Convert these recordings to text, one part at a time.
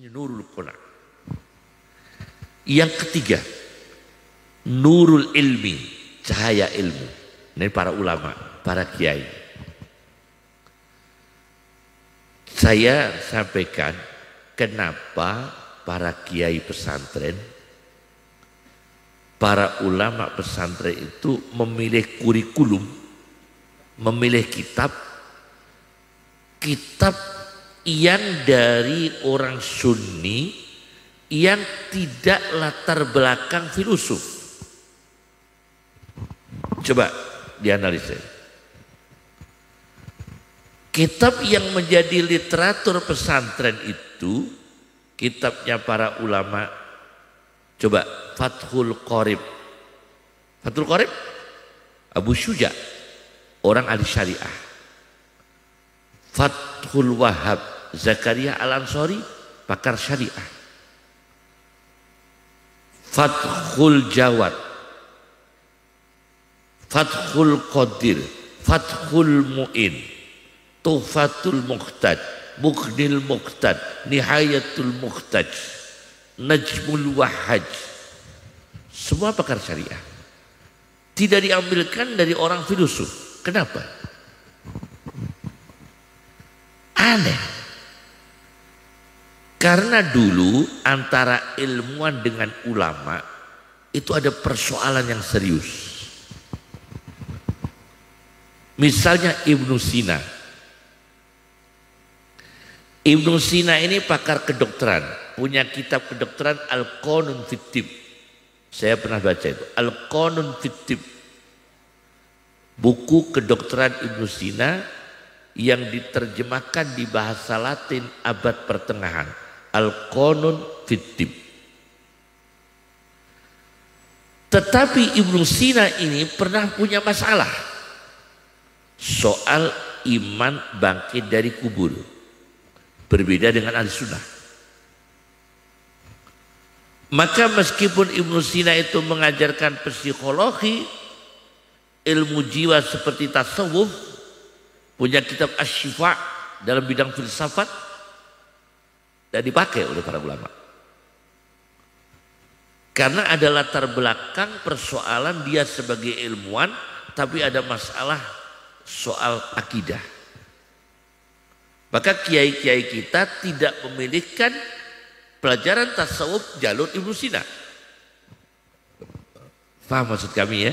Ini nurul qona. Yang ketiga, nurul ilmi, cahaya ilmu. Ini para ulama, para kiai. Saya sampaikan kenapa para kiai pesantren, para ulama pesantren itu memilih kurikulum, memilih kitab yang dari orang Sunni yang tidak latar belakang filosof. Coba dianalisis. Kitab yang menjadi literatur pesantren itu kitabnya para ulama. Coba Fathul Qorib. Fathul Qorib Abu Syuja, orang ahli syariah. Fathul Wahhab Zakaria Al-Ansari, pakar syariah. Fathul Jawad, Fathul Qadir, Fathul Mu'in, Tuhfatul Muqtad, Mughnil Muqtad, Nihayatul Muqtaj, Najmul Wahhaj. Semua pakar syariah. Tidak diambilkan dari orang filosof. Kenapa? Aneh. Karena dulu antara ilmuwan dengan ulama itu ada persoalan yang serius. Misalnya Ibnu Sina. Ibnu Sina ini pakar kedokteran, punya kitab kedokteran Al-Qanun fit Tibb. Saya pernah baca itu, Al-Qanun fit Tibb. Buku kedokteran Ibnu Sina yang diterjemahkan di bahasa Latin abad pertengahan. Al-Qanun fit Tibb. Tetapi Ibnu Sina ini pernah punya masalah soal iman bangkit dari kubur. Berbeda dengan ahli sunnah. Maka meskipun Ibnu Sina itu mengajarkan psikologi, ilmu jiwa seperti tasawuf, punya kitab Asy-Syifa dalam bidang filsafat, tidak dipakai oleh para ulama. Karena ada latar belakang persoalan dia sebagai ilmuwan, tapi ada masalah soal akidah. Maka kiai-kiai kita tidak memilihkan pelajaran tasawuf jalur Ibnu Sina. Paham maksud kami ya?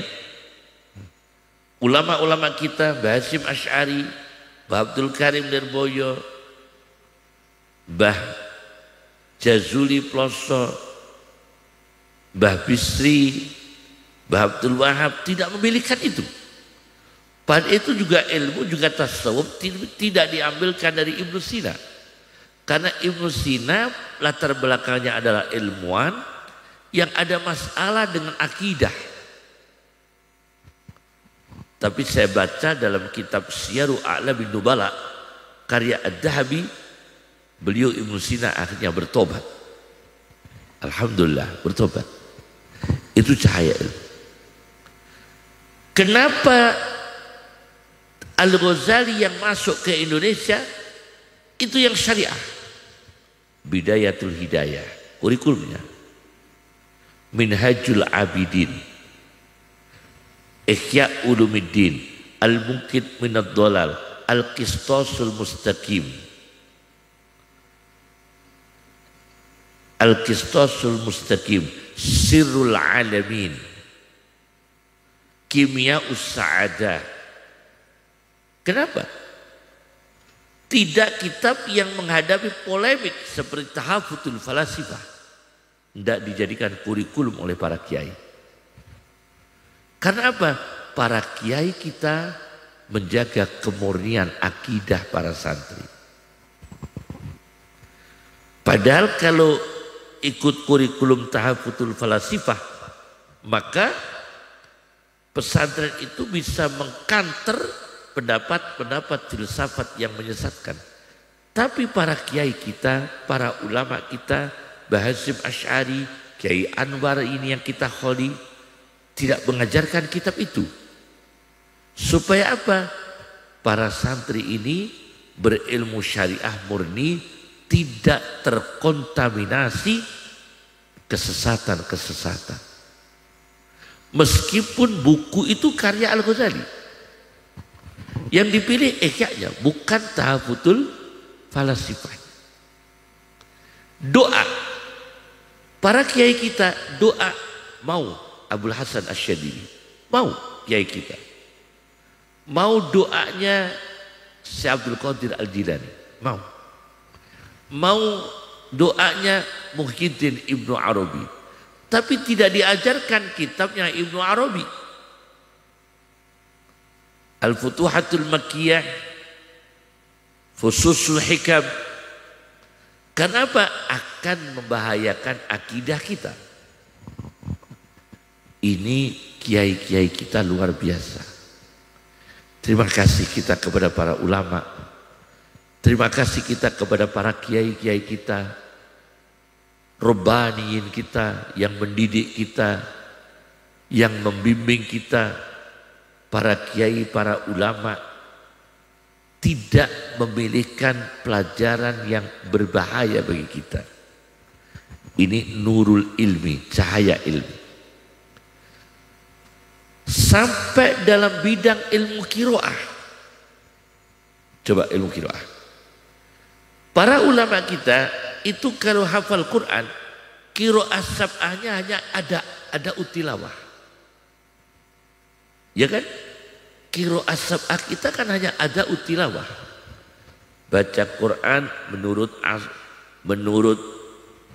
Ulama-ulama kita, Mbah Hasyim Asy'ari, Mbah Abdul Karim Lirboyo, Mbah Jazuli Ploso, Mbah Bisri, Mbah Abdul Wahab tidak memilihkan itu. Padahal itu juga ilmu, juga tasawuf tidak diambilkan dari Ibnu Sina. Karena Ibnu Sina latar belakangnya adalah ilmuwan yang ada masalah dengan akidah. Tapi saya baca dalam kitab Syiaru A'lamin Nubala karya Ad-Dahabi, beliau Ibnu Sina akhirnya bertobat. Alhamdulillah bertobat. Itu cahaya ilmu. Kenapa Al-Ghazali yang masuk ke Indonesia itu yang syariah? Bidayatul Hidayah, kurikulumnya. Minhajul Abidin, Ihya Ulumuddin, Al-Munqidh Minad Dhalal, Al-Qistasul Mustaqim, Al-Qistasul Mustaqim, Sirrul Alamin, Kimya'us Sa'adah. Kenapa? Tidak kitab yang menghadapi polemik seperti Tahafutul Falasifah. Tidak dijadikan kurikulum oleh para kiai. Karena apa? Para kiai kita menjaga kemurnian akidah para santri. Padahal kalau ikut kurikulum Tahafutul Falasifah, maka pesantren itu bisa mengkanter pendapat-pendapat filsafat yang menyesatkan. Tapi para kiai kita, para ulama kita, Mbah Hasyim Asy'ari, Kiai Anwar ini yang kita kholi, tidak mengajarkan kitab itu. Supaya apa? Para santri ini berilmu syariah murni, tidak terkontaminasi kesesatan-kesesatan. Meskipun buku itu karya Al-Ghazali, yang dipilih ihya'nya bukan Tahaffutul Falasifah. Doa para kiai kita, doa mau Abul Hasan Asy-Syadzili, mau kiai kita, mau doanya Syekh Abdul Qadir Al-Jilani, mau doanya Muhyiddin Ibnu Arabi, tapi tidak diajarkan kitabnya Ibnu Arabi. Al-Futuhatul Makkiyah, Fususul Hikam. Kenapa? Akan membahayakan akidah kita. Ini kiai-kiai kita luar biasa. Terima kasih kita kepada para ulama. Terima kasih kita kepada para kiai-kiai kita, Rabbaniyin kita, yang mendidik kita, yang membimbing kita. Para kiai, para ulama tidak memilihkan pelajaran yang berbahaya bagi kita. Ini nurul ilmi, cahaya ilmu. Sampai dalam bidang ilmu qiraah. Coba ilmu qiraah. Para ulama kita itu kalau hafal Quran, qiraah sab'ahnya hanya ada utilawah. Ya kan? Qiraah sab'ah kita kan hanya ada utilawah. Baca Quran menurut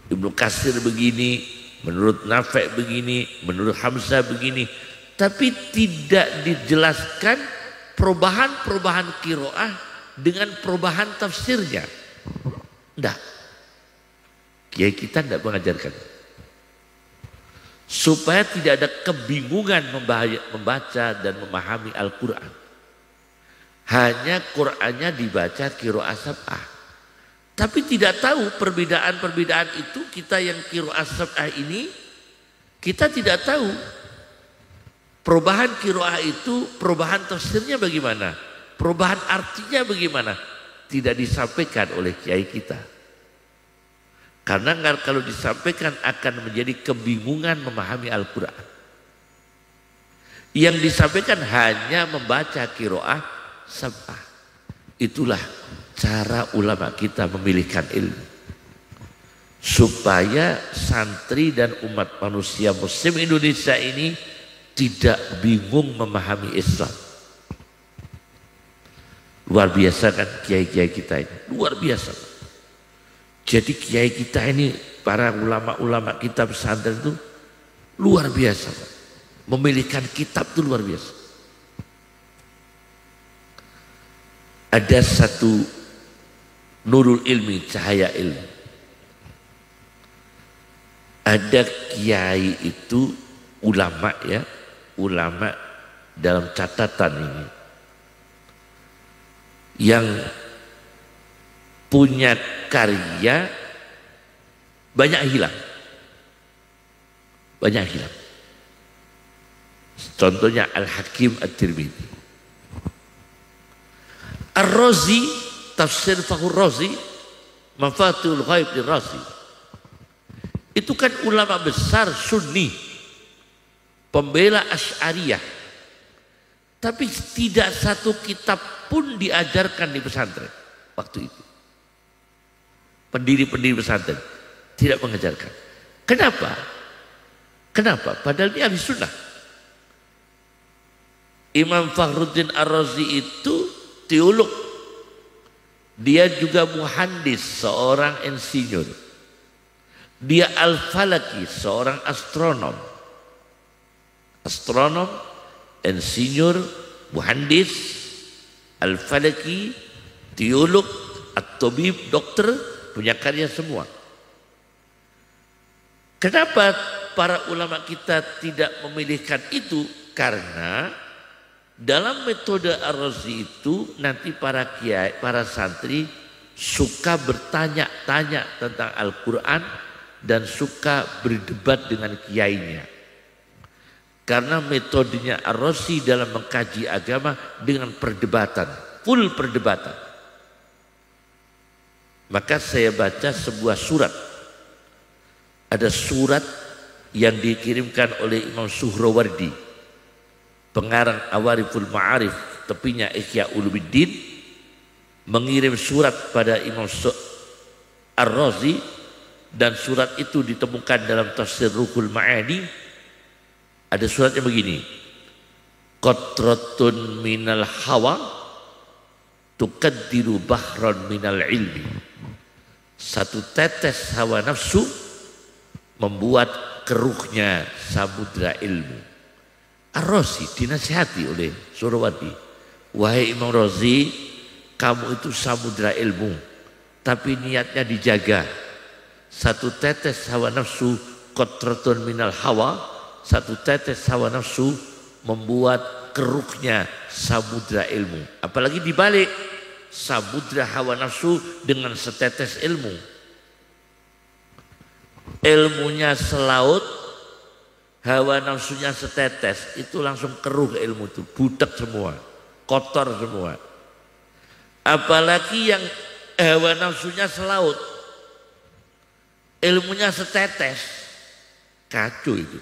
Ibnu Katsir begini, menurut Nafi' begini, menurut Hamzah begini. Tapi tidak dijelaskan perubahan-perubahan qiraah dengan perubahan tafsirnya. Tidak. Kiai kita tidak mengajarkan. Supaya tidak ada kebingungan membaca dan memahami Al-Quran. Hanya Qurannya dibaca qiraah sab'ah. Tapi tidak tahu perbedaan-perbedaan itu. Kita yang qiraah sab'ah ini, kita tidak tahu perubahan qiraah itu, perubahan tafsirnya bagaimana, perubahan artinya bagaimana. Tidak disampaikan oleh kiai kita. Karena kalau disampaikan akan menjadi kebingungan memahami Al-Quran. Yang disampaikan hanya membaca qiraah sab'ah. Itulah cara ulama kita memilihkan ilmu. Supaya santri dan umat manusia Muslim Indonesia ini tidak bingung memahami Islam. Luar biasa kan kiai-kiai kita ini. Luar biasa. Jadi kiai kita ini, para ulama-ulama kita pesantren itu luar biasa. Memilihkan kitab itu luar biasa. Ada satu nurul ilmi, cahaya ilmu. Ada kiai itu ulama ya, ulama dalam catatan ini yang punya karya banyak hilang. Contohnya Al-Hakim At-Tirmidzi. Ar-Razi, tafsir Fakhr Razi, Mafatihul Ghaib Razi. Itu kan ulama besar Sunni, pembela Asy'ariyah. Tapi tidak satu kitab pun diajarkan di pesantren waktu itu. Pendiri-pendiri pesantren tidak mengajarkan. Kenapa? Padahal dia ahli sunnah. Imam Fakhruddin Ar-Razi itu teolog. Dia juga muhandis, seorang insinyur. Dia Al-Falaki, seorang astronom. Astronom, insinyur, muhandis, Al-Falaki, teolog, at-tabib, dokter, punya karya semua. Kenapa para ulama kita tidak memilihkan itu? Karena dalam metode Ar-Razi itu nanti para kiai, para santri suka bertanya-tanya tentang Al-Quran dan suka berdebat dengan kiainya. Karena metodenya Ar-Razi dalam mengkaji agama dengan perdebatan, full perdebatan. Maka saya baca sebuah surat. Ada surat yang dikirimkan oleh Imam Suhrawardi, pengarang Awariful Ma'arif, tepinya Ihya Ulumuddin, mengirim surat pada Imam Ar-Razi, dan surat itu ditemukan dalam Tafsir Ruhul Ma'ani. Ada suratnya begini: qatratun minal hawa tukaddiru bahran minal ilmi. Satu tetes hawa nafsu membuat keruhnya samudra ilmu. Ar-Razi dinasihati oleh Suhrawardi, wahai Imam Razi, kamu itu samudra ilmu, tapi niatnya dijaga. Satu tetes hawa nafsu, qatratun minal hawa, satu tetes hawa nafsu membuat keruhnya samudra ilmu. Apalagi dibalik, samudra hawa nafsu dengan setetes ilmu. Ilmunya selaut, hawa nafsunya setetes, itu langsung keruh ilmu itu, budak semua, kotor semua. Apalagi yang hawa nafsunya selaut, ilmunya setetes, kacau itu.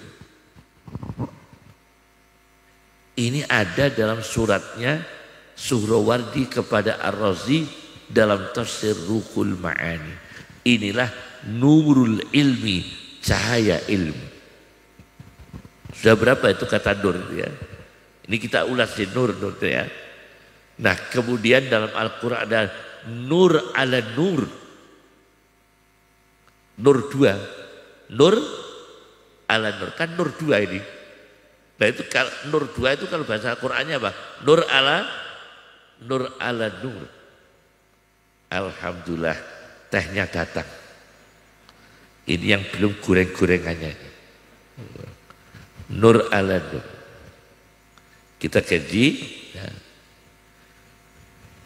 Ini ada dalam suratnya Suhrawardi kepada Ar-Razi dalam Tafsir Ruhul Ma'ani. Inilah nurul ilmi, cahaya ilmu. Sudah berapa itu kata nur ya? Ini kita ulas di nur ya. Nah, kemudian dalam Al-Qur'an ada nur ala nur. Nur dua. Nur ala nur. Kan nur dua ini. Nah itu kalau nur dua itu kalau bahasa Al-Qur'annya apa? Nur ala nur. Alhamdulillah tehnya datang. Ini yang belum goreng-gorengannya. Nur ala nur. Kita kaji ya.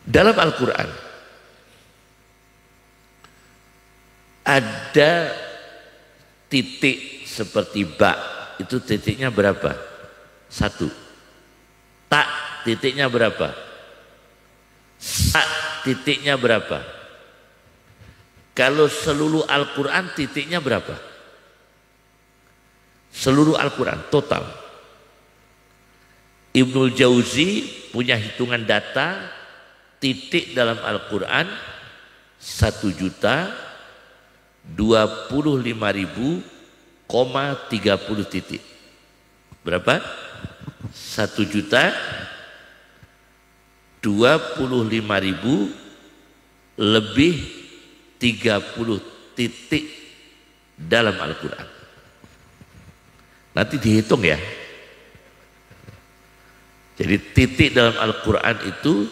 Dalam Al-Quran ada titik seperti ba, itu titiknya berapa? 1. Tak titiknya berapa? Sa titiknya berapa? Kalau seluruh Al-Quran titiknya berapa? Seluruh Al-Quran total. Ibnul Jauzi punya hitungan data titik dalam Al-Quran 1.025.030 titik. Berapa? 1.025.000 lebih 30 titik dalam Al-Quran. Nanti dihitung ya. Jadi titik dalam Al-Quran itu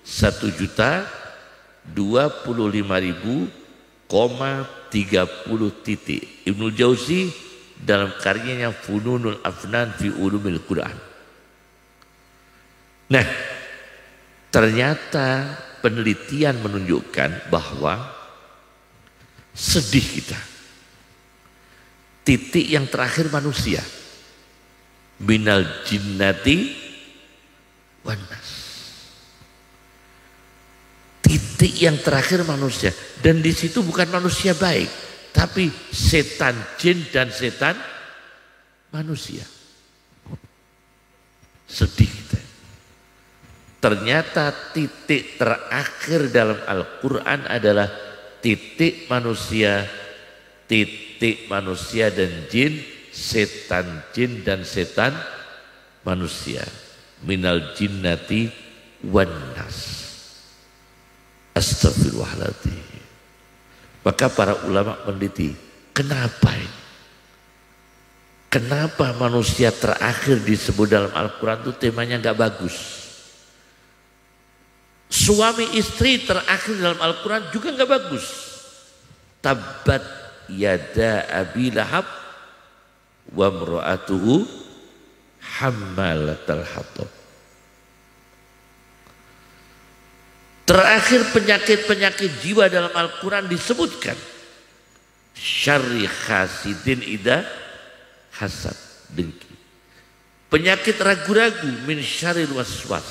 1.025.030 titik. Ibnul Jauzi dalam karyanya Fununul Afnan fi Ulumil Quran. Nah, ternyata penelitian menunjukkan bahwa sedih kita. Titik yang terakhir manusia. Minal jinnati wan nas. Titik yang terakhir manusia. Dan di situ bukan manusia baik, tapi setan jin dan setan manusia. Sedih kita. Ternyata titik terakhir dalam Al-Quran adalah titik manusia dan jin, setan jin dan setan manusia. Minal jinnati wan nas. Astagfirullahaladzim. Maka para ulama meneliti, kenapa ini? Kenapa manusia terakhir disebut dalam Al-Quran itu temanya nggak bagus? Suami istri terakhir dalam Al-Quran juga nggak bagus. Tabbat yada abi lahab wa mra'atuhu hammalatal hatab. Terakhir penyakit-penyakit jiwa dalam Al-Quran disebutkan. Syarri hasidin ida hasad, dengki. Penyakit ragu-ragu, min syarril waswas.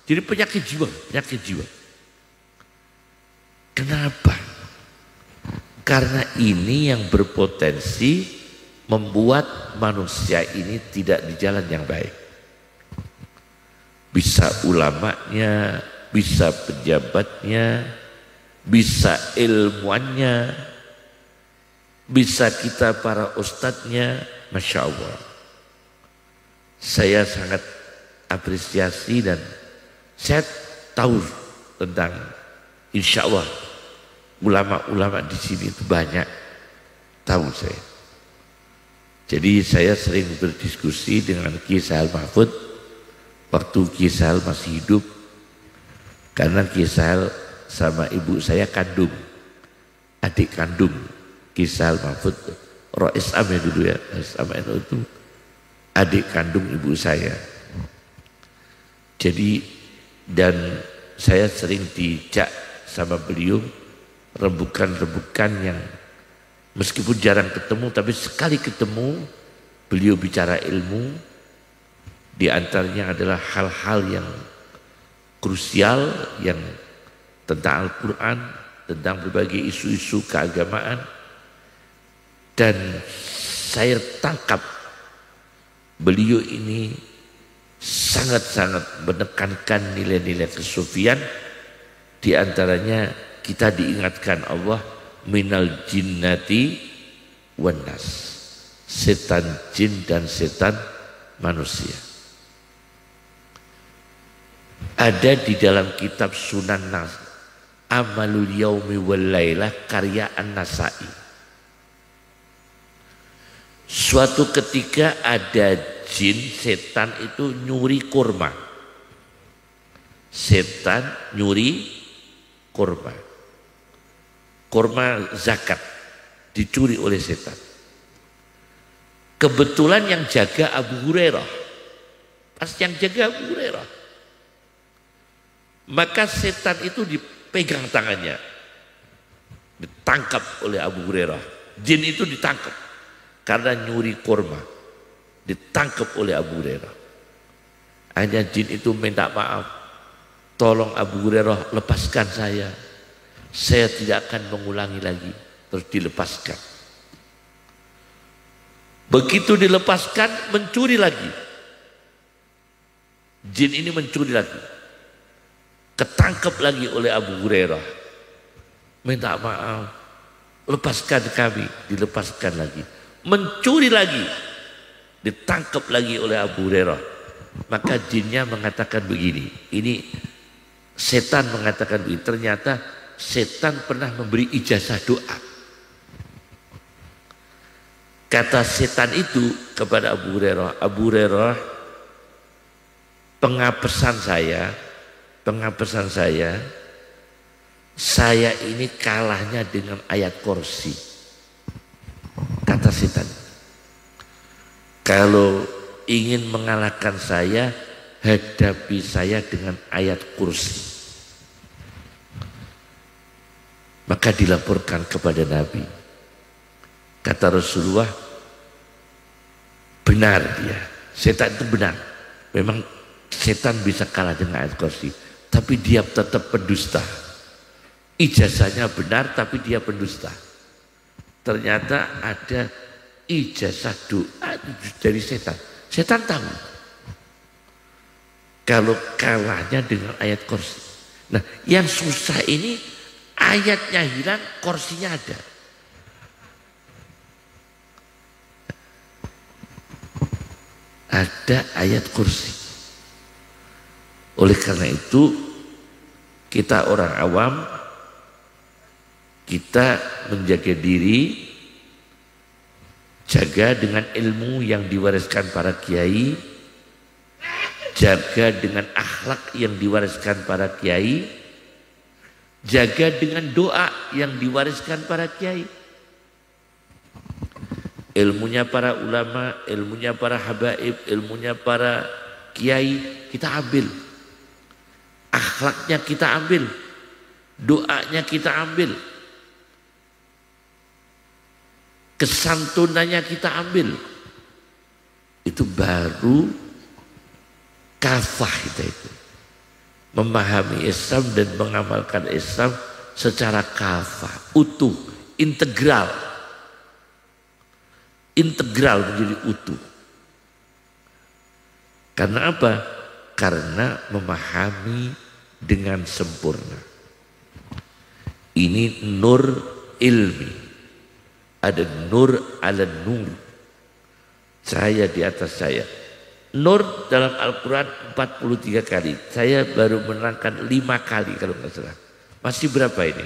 Jadi penyakit jiwa. Kenapa? Karena ini yang berpotensi membuat manusia ini tidak di jalan yang baik. Bisa ulamanya, bisa pejabatnya, bisa ilmuannya, bisa kita para ustadznya. Masya Allah, saya sangat apresiasi dan saya tahu tentang, insya Allah ulama-ulama di sini itu banyak tahu saya. Jadi saya sering berdiskusi dengan Kiai Sahal Mahfud waktu Kiai Sahal masih hidup, karena Kiai Sahal sama ibu saya kandung, adik kandung Kiai Sahal Mahfud, Rois Ame dulu ya, Rois Ame itu adik kandung ibu saya. Jadi dan saya sering dijak sama beliau rembukan-rembukan yang meskipun jarang ketemu, tapi sekali ketemu beliau bicara ilmu. Di antaranya adalah hal-hal yang krusial yang tentang Al-Quran, tentang berbagai isu-isu keagamaan. Dan saya tangkap beliau ini sangat-sangat menekankan nilai-nilai kesufian. Di antaranya kita diingatkan Allah, minal jinnati wan nas, setan jin dan setan manusia. Ada di dalam kitab Sunan Nas Amalul Yaumi wal Lailah karya An-Nasai. Suatu ketika ada jin, setan itu nyuri kurma. Setan nyuri kurma. Kurma zakat dicuri oleh setan. Kebetulan yang jaga Abu Hurairah. Pas yang jaga Abu Hurairah. Maka setan itu dipegang tangannya. Ditangkap oleh Abu Hurairah. Jin itu ditangkap karena nyuri kurma. Ditangkap oleh Abu Hurairah. Hanya jin itu minta maaf. Tolong Abu Hurairah lepaskan saya tidak akan mengulangi lagi. Terus dilepaskan. Begitu dilepaskan, mencuri lagi. Jin ini mencuri lagi. Ketangkep lagi oleh Abu Hurairah. Minta maaf, lepaskan kami. Dilepaskan lagi. Mencuri lagi. Ditangkap lagi oleh Abu Hurairah. Maka jinnya mengatakan begini. Ini setan mengatakan begini. Ternyata setan pernah memberi ijazah doa. Kata setan itu kepada Abu Hurairah, Abu Hurairah, pengapesan saya ini kalahnya dengan ayat kursi. Kata setan, kalau ingin mengalahkan saya, hadapi saya dengan ayat kursi. Maka dilaporkan kepada Nabi. Kata Rasulullah, benar dia, setan itu benar. Memang setan bisa kalah dengan ayat kursi, tapi dia tetap pendusta. Ijazahnya benar tapi dia pendusta. Ternyata ada ijazah doa dari setan. Setan tahu kalau kalahnya dengan ayat kursi. Nah, yang susah ini ayatnya hilang, kursinya ada. Ada ayat kursi. Oleh karena itu kita orang awam, kita menjaga diri, jaga dengan ilmu yang diwariskan para kiai, jaga dengan akhlak yang diwariskan para kiai, jaga dengan doa yang diwariskan para kiai. Ilmunya para ulama, ilmunya para habaib, ilmunya para kiai kita ambil. Akhlaknya kita ambil. Doanya kita ambil. Kesantunannya kita ambil. Itu baru kafah kita itu. Memahami Islam dan mengamalkan Islam secara kafah, utuh. integral. Integral menjadi utuh. Karena apa? Karena memahami dengan sempurna. Ini nur ilmi. Ada nur ala nur. Cahaya di atas cahaya. Nur dalam Al-Quran 43 kali. Saya baru menerangkan 5 kali kalau nggak salah. Masih berapa ini?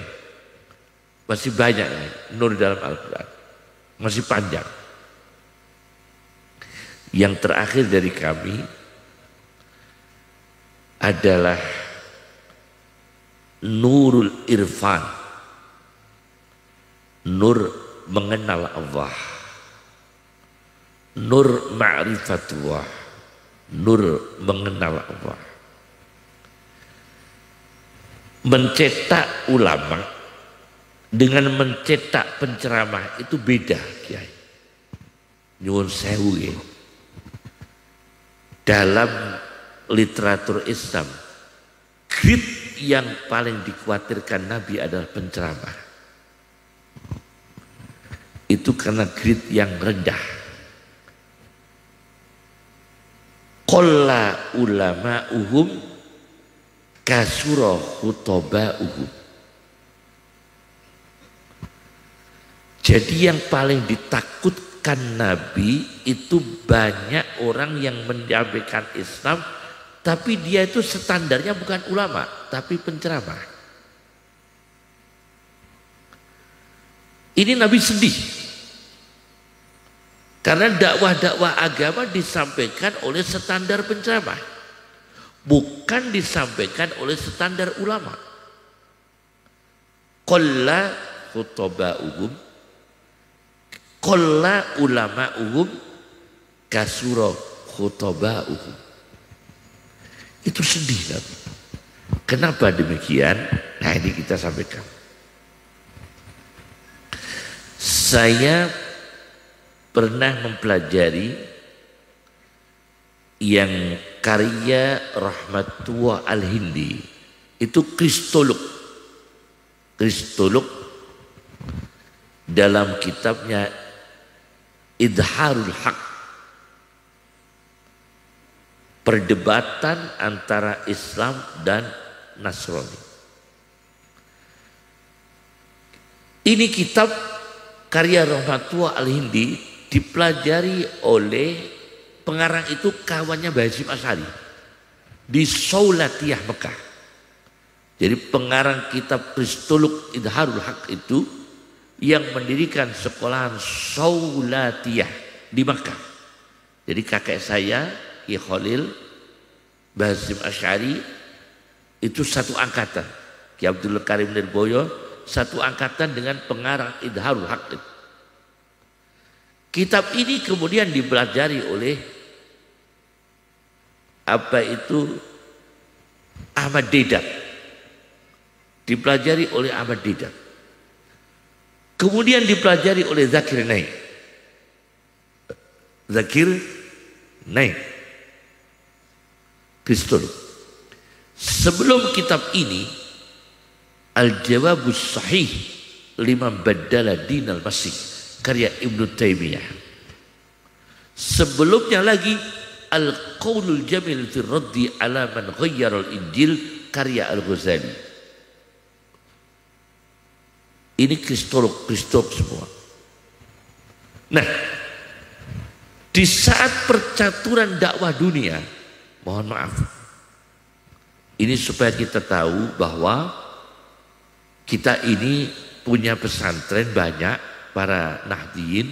Masih banyak ini. Nur dalam Al-Quran. Masih panjang. Yang terakhir dari kami adalah nurul irfan. Nur mengenal Allah. Nur ma'rifatullah. Nur mengenal Allah. Mencetak ulama dengan mencetak penceramah itu beda, Kiai. Nyuwun sewu ya. Dalam literatur Islam, grade yang paling dikhawatirkan Nabi adalah penceramah. Itu karena grade yang rendah. Qalla ulama'uhum kasura khutoba'uhum. Jadi yang paling ditakutkan Nabi itu banyak orang yang menyampaikan Islam, tapi dia itu standarnya bukan ulama, tapi penceramah. Ini Nabi sedih. Karena dakwah-dakwah agama disampaikan oleh standar penceramah. Bukan disampaikan oleh standar ulama. Qalla khutoba'uhum, qalla ulama'uhum, kasura khutoba'uhum. Itu sedih Nabi. Kenapa demikian? Nah ini kita sampaikan. Saya pernah mempelajari yang karya Rahmatullah Al-Hindi. Itu kristolog. Kristolog dalam kitabnya Idharul Haq. Perdebatan antara Islam dan Nasrani. Ini kitab karya Rahmatullah Al-Hindi dipelajari oleh pengarang itu kawannya Mbah Hasyim Asy'ari di Saulatiyah Mekah. Jadi pengarang kitab Kristolog Idharul Haq itu yang mendirikan sekolahan Saulatiyah di Mekah. Jadi kakek saya Ki Khalil Mbah Hasyim Asy'ari itu satu angkatan. Ki Abdul Karim Nirboyo satu angkatan dengan pengarang Idharul Haq. Kitab ini kemudian dipelajari oleh Ahmad Deedat. Dipelajari oleh Ahmad Deedat. Kemudian dipelajari oleh Zakir Naik. Zakir Naik. Kristolog. Sebelum kitab ini Al-Jawabus Sahih Liman Baddala Dinal Masih karya Ibnu Taimiyah. Sebelumnya lagi Al-Qaulul Jamil fi Raddi ala man ghayyara al-Injil karya Al-Ghazali. Ini kristolog semua. Nah, di saat percaturan dakwah dunia, mohon maaf, ini supaya kita tahu bahwa kita ini punya pesantren banyak, para Nahdliyin,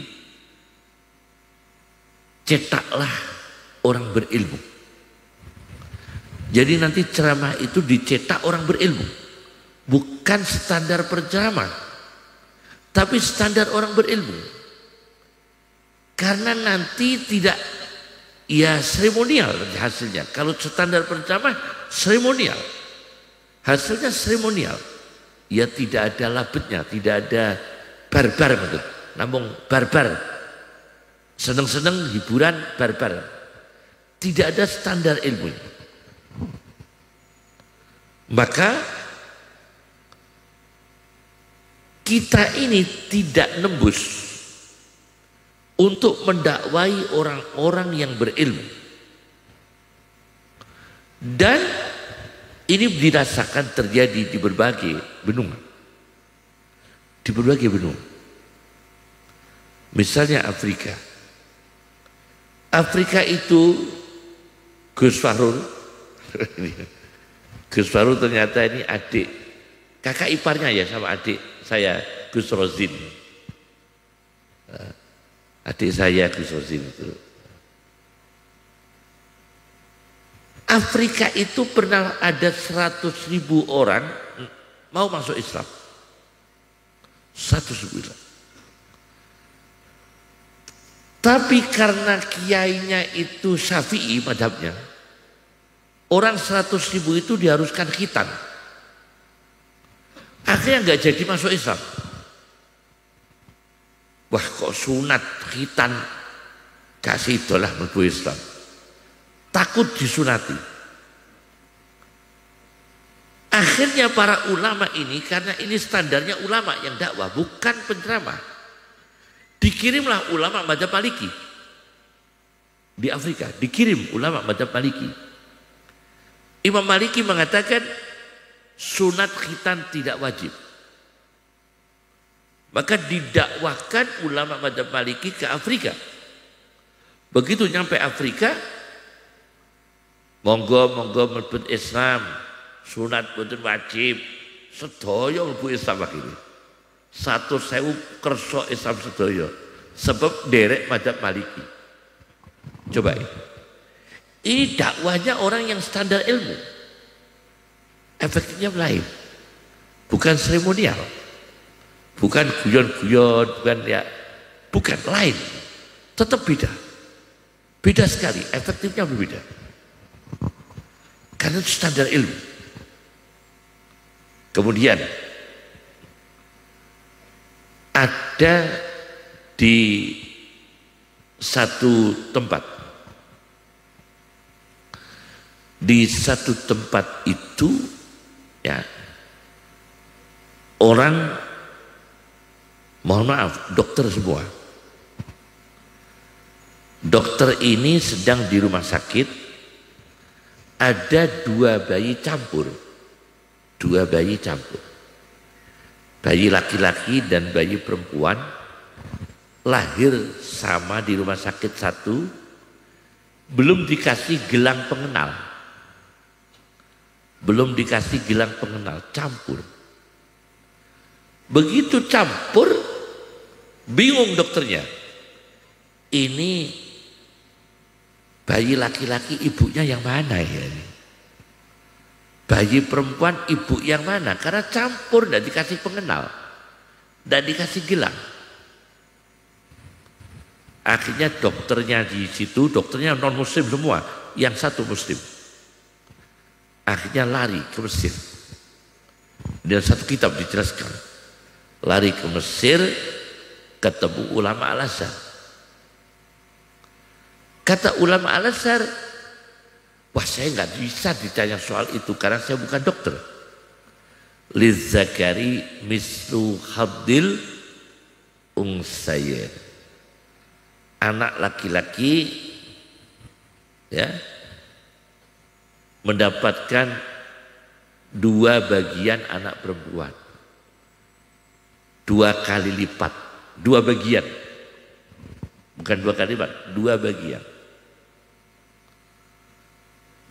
cetaklah orang berilmu. Jadi nanti ceramah itu dicetak orang berilmu, bukan standar penceramah, tapi standar orang berilmu. Karena nanti tidak ya seremonial hasilnya. Kalau standar penceramah seremonial, hasilnya seremonial. Ya tidak ada labetnya, tidak ada barbar betul. Namun barbar, seneng-seneng hiburan barbar. Tidak ada standar ilmu. Maka kita ini tidak nembus untuk mendakwai orang-orang yang berilmu. Dan ini dirasakan terjadi di berbagai benua. Di berbagai benua. Misalnya Afrika. Afrika itu Gus Fahrul. Gus Fahrul ternyata ini adik, kakak iparnya ya sama adik saya Gus Rozin. Adik saya Gus Rozin itu. Afrika itu pernah ada 100.000 orang mau masuk Islam. 100.000. Tapi karena kiainya itu Syafi'i madhabnya, orang 100.000 itu diharuskan khitan. Akhirnya nggak jadi masuk Islam. Wah kok sunat khitan, kasih itulah mlebu Islam. Takut disunati. Akhirnya para ulama ini, karena ini standarnya ulama yang dakwah, bukan penceramah, dikirimlah ulama madzhab Maliki di Afrika. Dikirim ulama madzhab Maliki. Imam Maliki mengatakan sunat khitan tidak wajib. Maka didakwahkan ulama madzhab Maliki ke Afrika. Begitu nyampe Afrika, monggo mlebet Islam, sunat boten wajib, sedaya mlebu Islam akhirnya. 100.000 kersa Islam sedaya sebab derek madzhab Maliki. Coba ini dakwahnya orang yang standar ilmu. Efeknya lain. Bukan seremonial. Bukan guyon-guyon, bukan ya, bukan lain. Tetap beda. Beda sekali, efektifnya berbeda. Karena itu standar ilmu. Kemudian ada di satu tempat. Di satu tempat itu ya orang, mohon maaf, dokter semua. Dokter ini sedang di rumah sakit, ada 2 bayi campur. 2 bayi campur. Bayi laki-laki dan bayi perempuan lahir sama di rumah sakit satu, belum dikasih gelang pengenal. Belum dikasih gelang pengenal, campur. Begitu campur, bingung dokternya. Ini bayi laki-laki ibunya yang mana ya? Bayi perempuan ibu yang mana? Karena campur, dan dikasih pengenal, dan dikasih gelang. Akhirnya dokternya di situ, dokternya non muslim semua, yang satu muslim. Akhirnya lari ke Mesir. Dan satu kitab dijelaskan. Lari ke Mesir, ketemu ulama Al-Azhar. Kata ulama Al-Azhar, wah saya nggak bisa ditanya soal itu karena saya bukan dokter. Lizzakari mislu haddil unsayain. Anak laki-laki ya mendapatkan 2 bagian anak perempuan. 2 kali lipat, 2 bagian. Bukan 2 kali lipat, 2 bagian.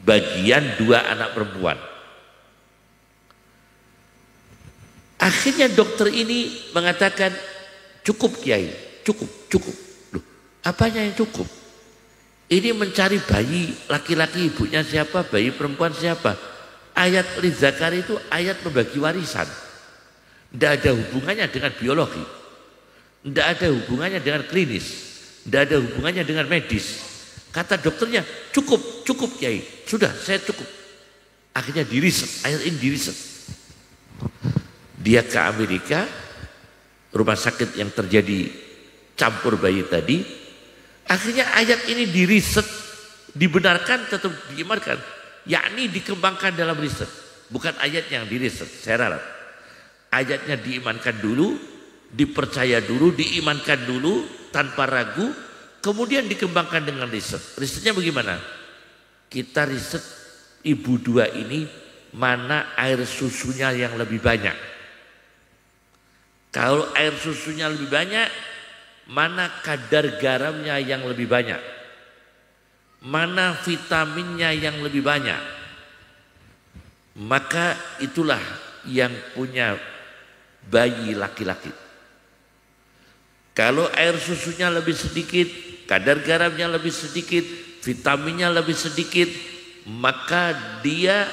Bagian 2 anak perempuan. Akhirnya dokter ini mengatakan, cukup Kiai, cukup. Loh, apanya yang cukup? Ini mencari bayi laki-laki ibunya siapa, bayi perempuan siapa. Ayat Lizzakari itu ayat membagi warisan. Tidak ada hubungannya dengan biologi. Tidak ada hubungannya dengan klinis. Tidak ada hubungannya dengan medis. Kata dokternya, cukup Kiai. Sudah, saya cukup. Akhirnya diriset, ayat ini diriset. Dia ke Amerika, rumah sakit yang terjadi campur bayi tadi. Akhirnya ayat ini diriset, dibenarkan, tetap diimarkan, yakni dikembangkan dalam riset. Bukan ayat yang diriset, saya ralat. ayatnya diimankan dulu, dipercaya dulu, diimankan dulu tanpa ragu, kemudian dikembangkan dengan riset. Risetnya bagaimana? Kita riset ibu dua ini mana air susunya yang lebih banyak. Kalau air susunya lebih banyak, mana kadar garamnya yang lebih banyak, mana vitaminnya yang lebih banyak, maka itulah yang punya bayi laki-laki. Kalau air susunya lebih sedikit, kadar garamnya lebih sedikit, vitaminnya lebih sedikit, maka dia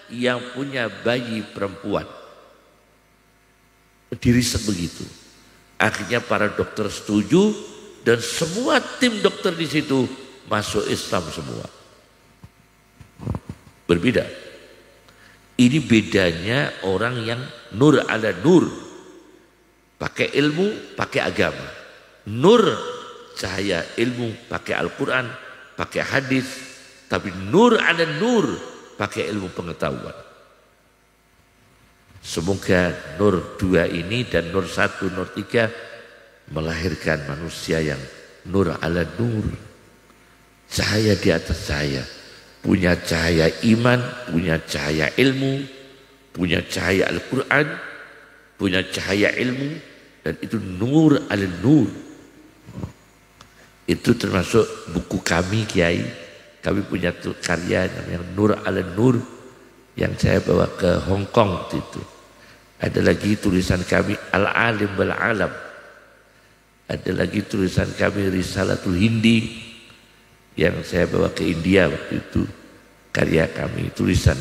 yang punya bayi perempuan. Diriset begitu. Akhirnya para dokter setuju dan semua tim dokter di situ masuk Islam semua. Berbeda. Ini bedanya orang yang nur ala nur. Pakai ilmu, pakai agama. Nur cahaya ilmu, pakai Al-Quran, pakai hadis. Tapi nur ala nur, pakai ilmu pengetahuan. Semoga nur 2 ini dan nur 1, nur 3 melahirkan manusia yang nur ala nur. Cahaya di atas cahaya. Punya cahaya iman, punya cahaya ilmu, punya cahaya Al-Quran, punya cahaya ilmu. Dan itu nur ala nur. Itu termasuk buku kami Kiai. Kami punya karya namanya Nur ala Nur yang saya bawa ke Hong Kong waktu itu. Ada lagi tulisan kami Al-Alim wal-Alam. Ada lagi tulisan kami Risalatul Hindi yang saya bawa ke India waktu itu. Karya kami, tulisan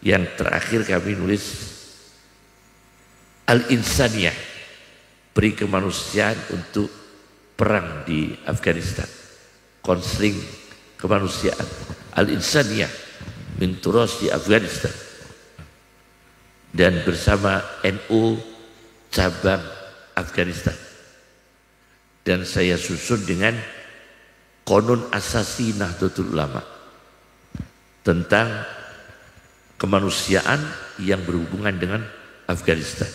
yang terakhir kami nulis Al-Insaniyah, beri kemanusiaan untuk perang di Afghanistan, konseling kemanusiaan. Al-Insaniyah min turas di Afghanistan. Dan bersama NU cabang Afghanistan. Dan saya susun dengan Qanun Asasi Nahdlatul Ulama tentang kemanusiaan yang berhubungan dengan Afghanistan.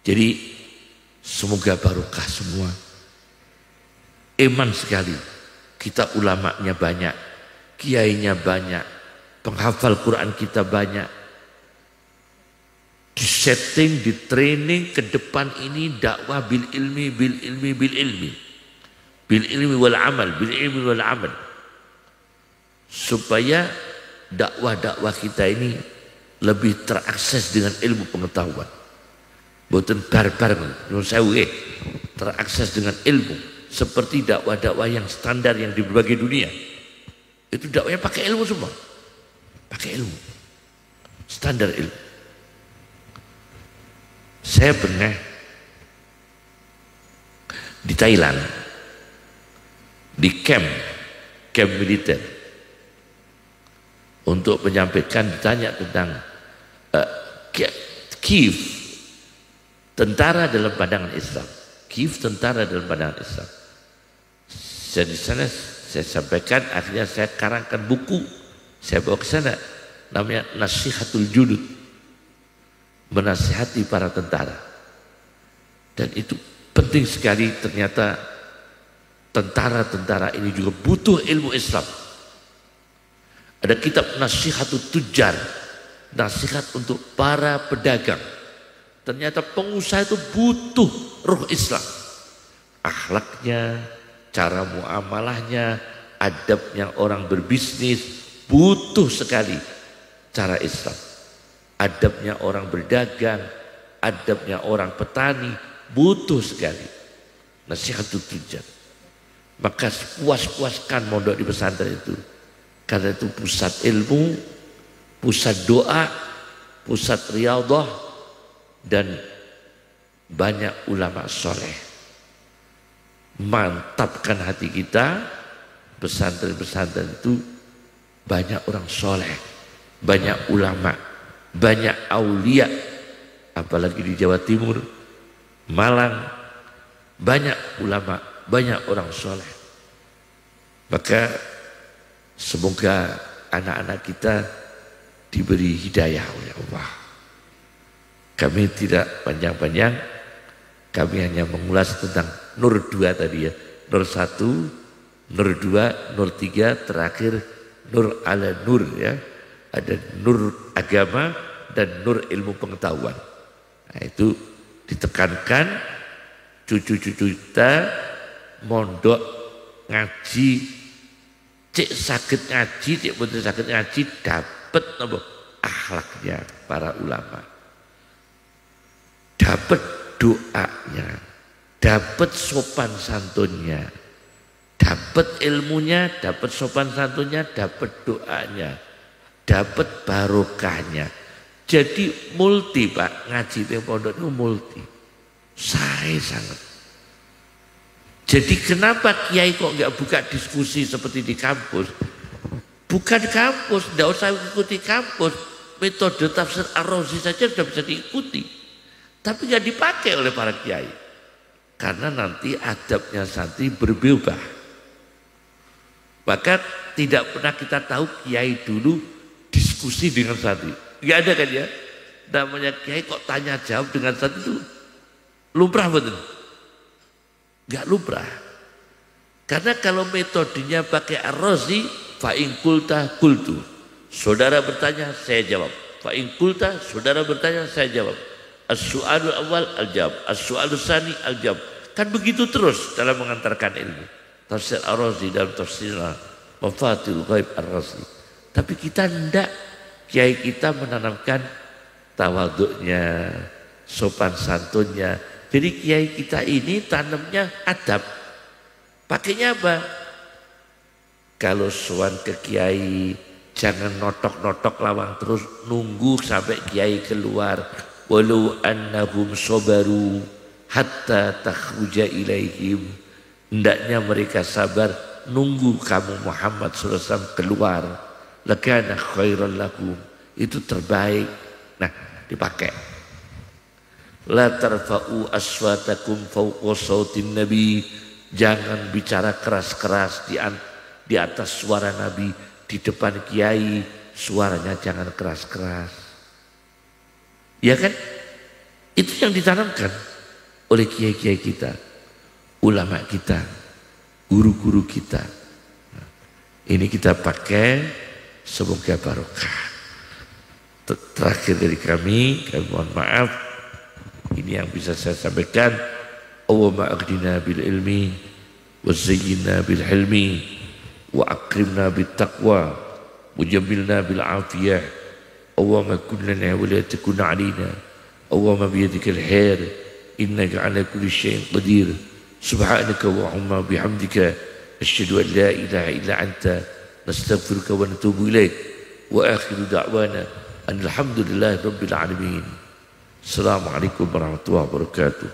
Jadi semoga barokah semua. Iman sekali. Kita ulamanya banyak, kiainya banyak, penghafal Quran kita banyak. Di setting, di training ke depan ini dakwah bil ilmi, bil ilmi, bil ilmi. Bil ilmi wal amal, bil ilmi wal amal. Supaya dakwah-dakwah kita ini lebih terakses dengan ilmu pengetahuan. Bukan barbar, terakses dengan ilmu. Seperti dakwah-dakwah yang standar yang di berbagai dunia. Itu dakwahnya pakai ilmu semua. Pakai ilmu. Standar ilmu. Saya pernah di Thailand, di camp militer, untuk menyampaikan, ditanya tentang Kiev, tentara dalam pandangan Islam. Kiev, tentara dalam pandangan Islam. Saya di sana saya sampaikan, akhirnya saya karangkan buku, saya bawa ke sana, namanya Nasihatul Junud, menasihati para tentara. Dan itu penting sekali, ternyata tentara-tentara ini juga butuh ilmu Islam. Ada kitab Nasihatul Tujjar, nasihat untuk para pedagang. Ternyata pengusaha itu butuh ruh Islam. Akhlaknya, cara muamalahnya, adabnya orang berbisnis, butuh sekali cara Islam. Adabnya orang berdagang, adabnya orang petani, butuh sekali. Nasihatul Tujjar. Maka puas-puaskan mondok di pesantren itu. Karena itu pusat ilmu, pusat doa, pusat riyadhah, dan banyak ulama soleh. Mantapkan hati kita, pesantren-pesantren itu banyak orang soleh, banyak ulama, banyak aulia, apalagi di Jawa Timur, Malang, banyak ulama, banyak orang soleh. Maka semoga anak-anak kita diberi hidayah oleh Allah. Kami tidak panjang-panjang, kami hanya mengulas tentang Nur 2 tadi ya. Nur 1, Nur 2, Nur 3, terakhir Nur ala Nur ya. Ada Nur agama dan Nur ilmu pengetahuan. Nah, itu ditekankan cucu-cucu kita mondok ngaji, cek sakit ngaji, cek betul sakit ngaji, dapat apa? Akhlaknya para ulama. Dapat doanya, dapat sopan santunnya, dapat ilmunya, dapat sopan santunnya, dapat doanya, dapat barokahnya. Jadi multi Pak, ngaji di pondok itu multi. Saya sangat. Jadi kenapa kiai kok nggak buka diskusi seperti di kampus? Bukan kampus, tidak usah ikuti kampus. Metode tafsir Ar-Razi saja sudah bisa diikuti. Tapi nggak dipakai oleh para kiai. Karena nanti adabnya santri berubah. Maka tidak pernah kita tahu kiai dulu diskusi dengan santri. Nggak ada kan ya? Namanya kiai kok tanya jawab dengan santri itu lumrah betul? Nggak lumrah. Karena kalau metodenya pakai Ar-Razi, fa'in kulta kultu. Saudara bertanya, saya jawab. Fa'in kulta, saudara bertanya, saya jawab. As-su'alul awal al-jawab, as-su'alul sani al-jawab. Kan begitu terus dalam mengantarkan ilmu. Tafsir Ar-Razi dalam tafsir Mafatihul Ghaib Ar-Razi. Tapi kita tidak, kiai kita menanamkan tawaduknya, sopan santunnya. Jadi kiai kita ini tanamnya adab. Pakainya apa? Kalau sowan ke kiai, jangan notok-notok lawang terus, nunggu sampai kiai keluar. Walau annahum sabaru hatta takhruja ilaihim. Hendaknya mereka sabar nunggu kamu Muhammad SAW keluar. Lakana khairan lakum. Itu terbaik. Nah, dipakai. La tarfa'u aswatakum fawqa sautin nabi. Jangan bicara keras-keras di atas suara Nabi. Di depan kiai suaranya jangan keras-keras. Ya kan? Itu yang ditanamkan oleh kiai-kiai kita, ulama kita, guru-guru kita. Nah, ini kita pakai, semoga barokah. Terakhir dari kami mohon maaf. Ini yang bisa saya sampaikan. Allahumma aghdina bil ilmi wa zayyinna bil hilmi wa akrimna bit taqwa wa jamilna bil afiyah. Allahumma kun lana wa la takun alina. Allahumma biyadika al-khair innaka ala kulli syai'in qadir. Subhanaka Allahumma bihamdika asyhadu an la ilaha illa anta nastaghfiruka wa natubu ilaik. Wa akhiru da'wana alhamdulillahi rabbil alamin. Assalamualaikum warahmatullahi wabarakatuh.